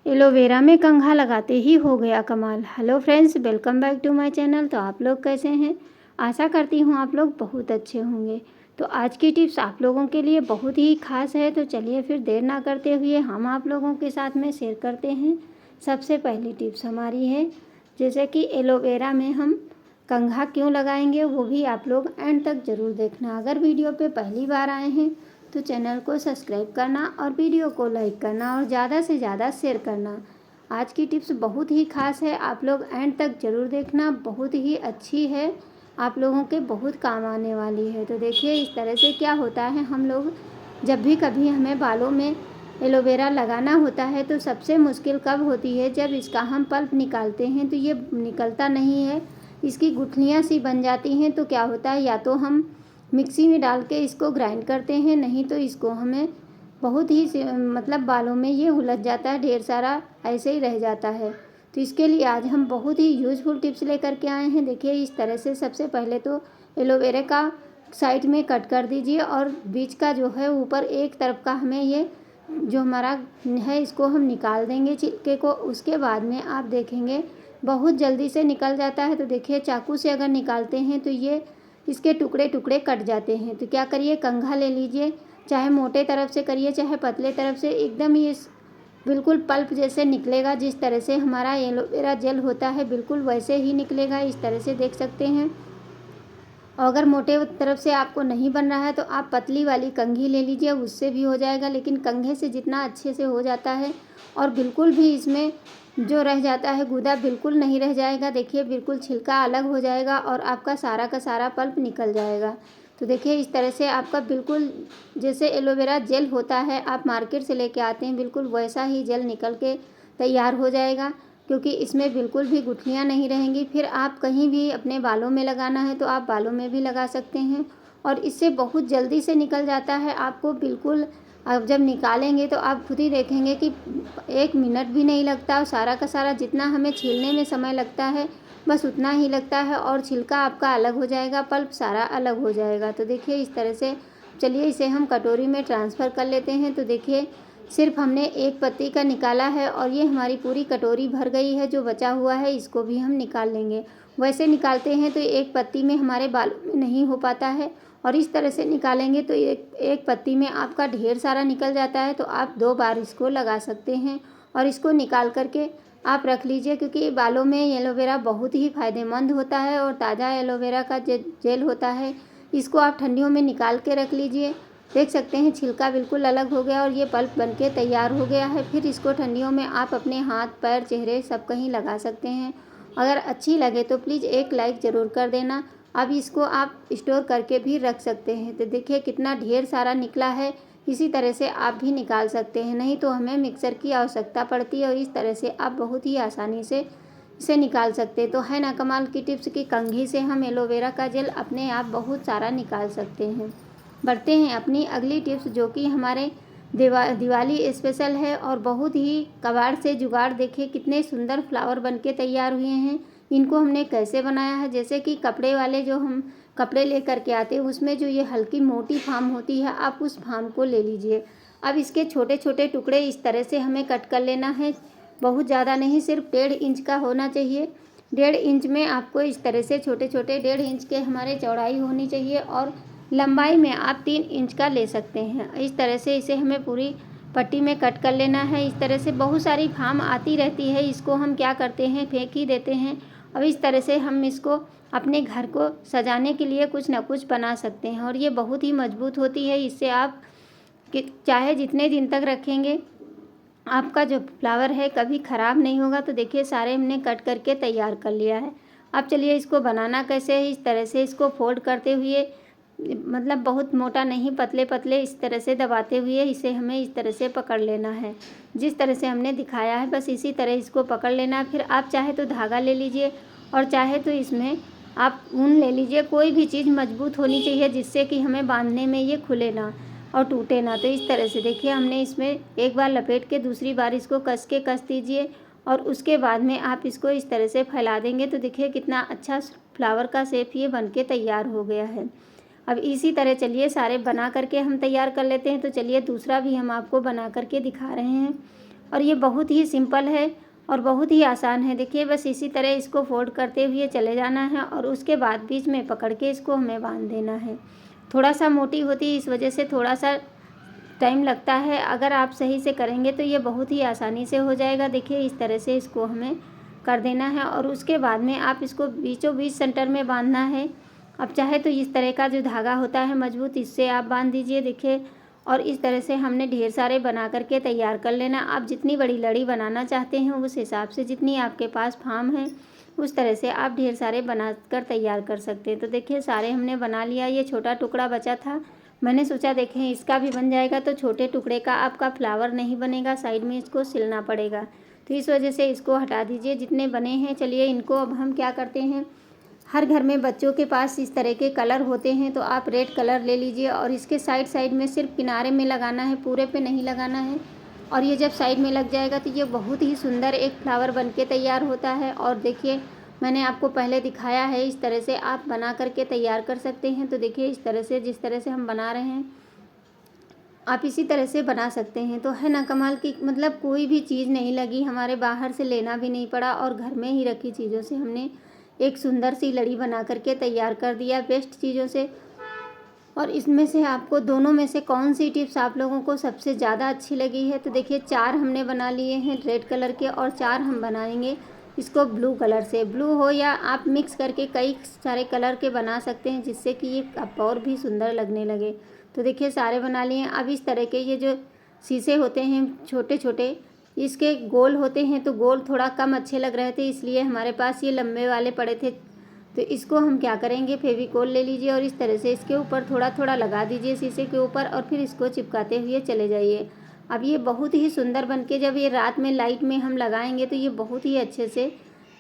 Aloe vera में कंघा लगाते ही हो गया कमाल। Hello friends, welcome back to my channel. तो आप लोग कैसे हैं? आशा करती हूँ आप लोग बहुत अच्छे होंगे। तो आज की टिप्स आप लोगों के लिए बहुत ही खास है। तो चलिए फिर देर ना करते हुए हम आप लोगों के साथ में शेयर करते हैं। सबसे पहली टिप्स हमारी है, जैसे कि एलोवेरा में हम कंघा क्यों लगाएंगे, वो भी आप लोग एंड तक ज़रूर देखना। अगर वीडियो पे पहली बार आए हैं तो चैनल को सब्सक्राइब करना और वीडियो को लाइक करना और ज़्यादा से ज़्यादा शेयर करना। आज की टिप्स बहुत ही खास है, आप लोग एंड तक ज़रूर देखना। बहुत ही अच्छी है, आप लोगों के बहुत काम आने वाली है। तो देखिए इस तरह से क्या होता है, हम लोग जब भी कभी हमें बालों में एलोवेरा लगाना होता है तो सबसे मुश्किल कब होती है, जब इसका हम पल्प निकालते हैं तो ये निकलता नहीं है, इसकी गुठलियाँ सी बन जाती हैं। तो क्या होता है, या तो हम मिक्सी में डाल के इसको ग्राइंड करते हैं, नहीं तो इसको हमें बहुत ही मतलब बालों में ये उलझ जाता है, ढेर सारा ऐसे ही रह जाता है। तो इसके लिए आज हम बहुत ही यूज़फुल टिप्स लेकर के आए हैं। देखिए इस तरह से सबसे पहले तो एलोवेरा का साइड में कट कर दीजिए और बीच का जो है ऊपर एक तरफ का हमें ये जो हमारा है इसको हम निकाल देंगे छिलके को। उसके बाद में आप देखेंगे बहुत जल्दी से निकल जाता है। तो देखिए चाकू से अगर निकालते हैं तो ये इसके टुकड़े टुकड़े कट जाते हैं। तो क्या करिए, कंघा ले लीजिए, चाहे मोटे तरफ से करिए चाहे पतले तरफ से, एकदम ये बिल्कुल पल्प जैसे निकलेगा। जिस तरह से हमारा एलोवेरा जेल होता है बिल्कुल वैसे ही निकलेगा। इस तरह से देख सकते हैं। और अगर मोटे तरफ से आपको नहीं बन रहा है तो आप पतली वाली कंघी ले लीजिए, उससे भी हो जाएगा। लेकिन कंघे से जितना अच्छे से हो जाता है और बिल्कुल भी इसमें जो रह जाता है गूदा बिल्कुल नहीं रह जाएगा। देखिए बिल्कुल छिलका अलग हो जाएगा और आपका सारा का सारा पल्प निकल जाएगा। तो देखिए इस तरह से आपका बिल्कुल जैसे एलोवेरा जेल होता है आप मार्केट से लेके आते हैं, बिल्कुल वैसा ही जेल निकल के तैयार हो जाएगा, क्योंकि इसमें बिल्कुल भी गुठलियाँ नहीं रहेंगी। फिर आप कहीं भी अपने बालों में लगाना है तो आप बालों में भी लगा सकते हैं और इससे बहुत जल्दी से निकल जाता है। आपको बिल्कुल अब जब निकालेंगे तो आप खुद ही देखेंगे कि 1 मिनट भी नहीं लगता और सारा का सारा जितना हमें छीलने में समय लगता है बस उतना ही लगता है और छिलका आपका अलग हो जाएगा, पल्प सारा अलग हो जाएगा। तो देखिए इस तरह से चलिए इसे हम कटोरी में ट्रांसफ़र कर लेते हैं। तो देखिए सिर्फ हमने एक पत्ती का निकाला है और ये हमारी पूरी कटोरी भर गई है। जो बचा हुआ है इसको भी हम निकाल लेंगे। वैसे निकालते हैं तो एक पत्ती में हमारे बालों में नहीं हो पाता है और इस तरह से निकालेंगे तो एक पत्ती में आपका ढेर सारा निकल जाता है। तो आप 2 बार इसको लगा सकते हैं और इसको निकाल करके आप रख लीजिए, क्योंकि बालों में एलोवेरा बहुत ही फ़ायदेमंद होता है और ताज़ा एलोवेरा का जेल होता है। इसको आप ठंडियों में निकाल के रख लीजिए। देख सकते हैं छिलका बिल्कुल अलग हो गया और ये पल्प बनके तैयार हो गया है। फिर इसको ठंडियों में आप अपने हाथ पैर चेहरे सब कहीं लगा सकते हैं। अगर अच्छी लगे तो प्लीज़ एक लाइक ज़रूर कर देना। अब इसको आप स्टोर करके भी रख सकते हैं। तो देखिए कितना ढेर सारा निकला है। इसी तरह से आप भी निकाल सकते हैं, नहीं तो हमें मिक्सर की आवश्यकता पड़ती है और इस तरह से आप बहुत ही आसानी से इसे निकाल सकते हैं। तो है ना कमाल की टिप्स कि कंघी से हम एलोवेरा का जेल अपने आप बहुत सारा निकाल सकते हैं। बढ़ते हैं अपनी अगली टिप्स, जो कि हमारे दिवाली स्पेशल है और बहुत ही कबाड़ से जुगाड़। देखिए कितने सुंदर फ्लावर बनके तैयार हुए हैं। इनको हमने कैसे बनाया है, जैसे कि कपड़े वाले जो हम कपड़े लेकर के आते हैं उसमें जो ये हल्की मोटी फार्म होती है आप उस फार्म को ले लीजिए। अब इसके छोटे छोटे टुकड़े इस तरह से हमें कट कर लेना है। बहुत ज़्यादा नहीं, सिर्फ 1.5 इंच का होना चाहिए। 1.5 इंच में आपको इस तरह से छोटे छोटे 1.5 इंच के हमारे चौड़ाई होनी चाहिए और लंबाई में आप 3 इंच का ले सकते हैं। इस तरह से इसे हमें पूरी पट्टी में कट कर लेना है। इस तरह से बहुत सारी फार्म आती रहती है, इसको हम क्या करते हैं फेंक ही देते हैं। अब इस तरह से हम इसको अपने घर को सजाने के लिए कुछ ना कुछ बना सकते हैं और ये बहुत ही मजबूत होती है। इससे आप चाहे जितने दिन तक रखेंगे आपका जो फ्लावर है कभी ख़राब नहीं होगा। तो देखिए सारे हमने कट करके तैयार कर लिया है। अब चलिए इसको बनाना कैसे है। इस तरह से इसको फोल्ड करते हुए, मतलब बहुत मोटा नहीं, पतले पतले इस तरह से दबाते हुए इसे हमें इस तरह से पकड़ लेना है। जिस तरह से हमने दिखाया है बस इसी तरह इसको पकड़ लेना है। फिर आप चाहे तो धागा ले लीजिए और चाहे तो इसमें आप ऊन ले लीजिए। कोई भी चीज़ मजबूत होनी चाहिए जिससे कि हमें बांधने में ये खुले ना और टूटे ना। तो इस तरह से देखिए हमने इसमें एक बार लपेट के दूसरी बार इसको कस दीजिए और उसके बाद में आप इसको इस तरह से फैला देंगे। तो देखिए कितना अच्छा फ्लावर का शेप ये बन के तैयार हो गया है। अब इसी तरह चलिए सारे बना करके हम तैयार कर लेते हैं। तो चलिए दूसरा भी हम आपको बना करके दिखा रहे हैं। और ये बहुत ही सिंपल है और बहुत ही आसान है। देखिए बस इसी तरह इसको फोल्ड करते हुए चले जाना है और उसके बाद बीच में पकड़ के इसको हमें बांध देना है। थोड़ा सा मोटी होती है, इस वजह से थोड़ा सा टाइम लगता है। अगर आप सही से करेंगे तो ये बहुत ही आसानी से हो जाएगा। देखिए इस तरह से इसको हमें कर देना है और उसके बाद में आप इसको बीचों बीच सेंटर में बांधना है। अब चाहे तो इस तरह का जो धागा होता है मजबूत, इससे आप बांध दीजिए। देखिए और इस तरह से हमने ढेर सारे बना करके तैयार कर लेना। आप जितनी बड़ी लड़ी बनाना चाहते हैं उस हिसाब से, जितनी आपके पास फार्म है उस तरह से आप ढेर सारे बना कर तैयार कर सकते हैं। तो देखिए सारे हमने बना लिया। ये छोटा टुकड़ा बचा था, मैंने सोचा देखें इसका भी बन जाएगा तो छोटे टुकड़े का आपका फ्लावर नहीं बनेगा, साइड में इसको सिलना पड़ेगा। तो इस वजह से इसको हटा दीजिए। जितने बने हैं चलिए इनको अब हम क्या करते हैं, हर घर में बच्चों के पास इस तरह के कलर होते हैं, तो आप रेड कलर ले लीजिए और इसके साइड साइड में सिर्फ किनारे में लगाना है, पूरे पे नहीं लगाना है। और ये जब साइड में लग जाएगा तो ये बहुत ही सुंदर एक फ्लावर बनके तैयार होता है। और देखिए मैंने आपको पहले दिखाया है, इस तरह से आप बना करके तैयार कर सकते हैं। तो देखिए इस तरह से, जिस तरह से हम बना रहे हैं आप इसी तरह से बना सकते हैं। तो है ना कमाल की, मतलब कोई भी चीज़ नहीं लगी, हमारे बाहर से लेना भी नहीं पड़ा और घर में ही रखी चीज़ों से हमने एक सुंदर सी लड़ी बना करके तैयार कर दिया बेस्ट चीज़ों से। और इसमें से आपको दोनों में से कौन सी टिप्स आप लोगों को सबसे ज़्यादा अच्छी लगी है? तो देखिए 4 हमने बना लिए हैं रेड कलर के और 4 हम बनाएंगे इसको ब्लू कलर से। ब्लू हो या आप मिक्स करके कई सारे कलर के बना सकते हैं, जिससे कि ये अब और भी सुंदर लगने लगे। तो देखिए सारे बना लिए। अब इस तरह के ये जो शीशे होते हैं छोटे छोटे, इसके गोल होते हैं, तो गोल थोड़ा कम अच्छे लग रहे थे इसलिए हमारे पास ये लंबे वाले पड़े थे। तो इसको हम क्या करेंगे, फेविकोल ले लीजिए और इस तरह से इसके ऊपर थोड़ा थोड़ा लगा दीजिए शीशे के ऊपर और फिर इसको चिपकाते हुए चले जाइए। अब ये बहुत ही सुंदर बनके जब ये रात में लाइट में हम लगाएंगे तो ये बहुत ही अच्छे से,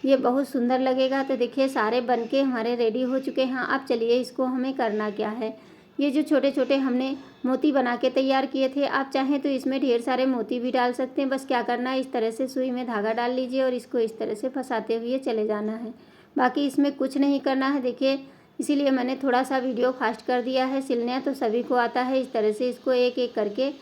ये बहुत सुंदर लगेगा। तो देखिए सारे बनके हमारे रेडी हो चुके हैं। अब चलिए इसको हमें करना क्या है। ये जो छोटे छोटे हमने मोती बना के तैयार किए थे, आप चाहें तो इसमें ढेर सारे मोती भी डाल सकते हैं। बस क्या करना है, इस तरह से सुई में धागा डाल लीजिए और इसको इस तरह से फंसाते हुए चले जाना है। बाकी इसमें कुछ नहीं करना है। देखिए इसीलिए मैंने थोड़ा सा वीडियो फास्ट कर दिया है, सिलना तो सभी को आता है। इस तरह से इसको एक एक करके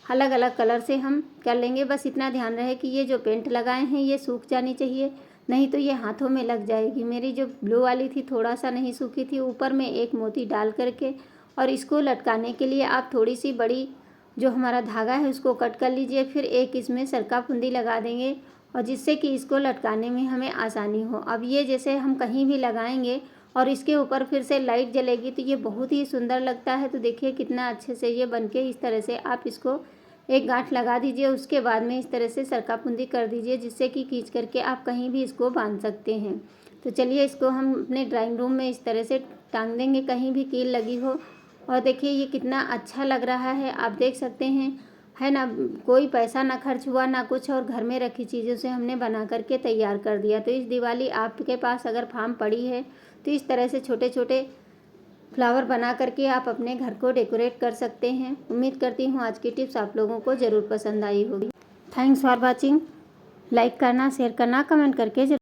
अलग अलग कलर से हम कर लेंगे। बस इतना ध्यान रहे कि ये जो पेंट लगाए हैं ये सूख जानी चाहिए, नहीं तो ये हाथों में लग जाएगी। मेरी जो ब्लू वाली थी थोड़ा सा नहीं सूखी थी। ऊपर में एक मोती डाल करके और इसको लटकाने के लिए आप थोड़ी सी बड़ी जो हमारा धागा है उसको कट कर लीजिए, फिर एक इसमें सरका फुंदी लगा देंगे और जिससे कि इसको लटकाने में हमें आसानी हो। अब ये जैसे हम कहीं भी लगाएंगे और इसके ऊपर फिर से लाइट जलेगी तो ये बहुत ही सुंदर लगता है। तो देखिए कितना अच्छे से ये बनके इस तरह से आप इसको एक गांठ लगा दीजिए, उसके बाद में इस तरह से सरका पुंदी कर दीजिए, जिससे कि खींच करके आप कहीं भी इसको बांध सकते हैं। तो चलिए इसको हम अपने ड्राइंग रूम में इस तरह से टांग देंगे, कहीं भी कील लगी हो। और देखिए ये कितना अच्छा लग रहा है, आप देख सकते हैं, है ना। कोई पैसा ना खर्च हुआ ना कुछ, और घर में रखी चीज़ों से हमने बना करके तैयार कर दिया। तो इस दिवाली आपके पास अगर फार्म पड़ी है तो इस तरह से छोटे छोटे फ्लावर बना करके आप अपने घर को डेकोरेट कर सकते हैं। उम्मीद करती हूँ आज की टिप्स आप लोगों को ज़रूर पसंद आई होगी। Thanks for watching. लाइक करना, शेयर करना, कमेंट करके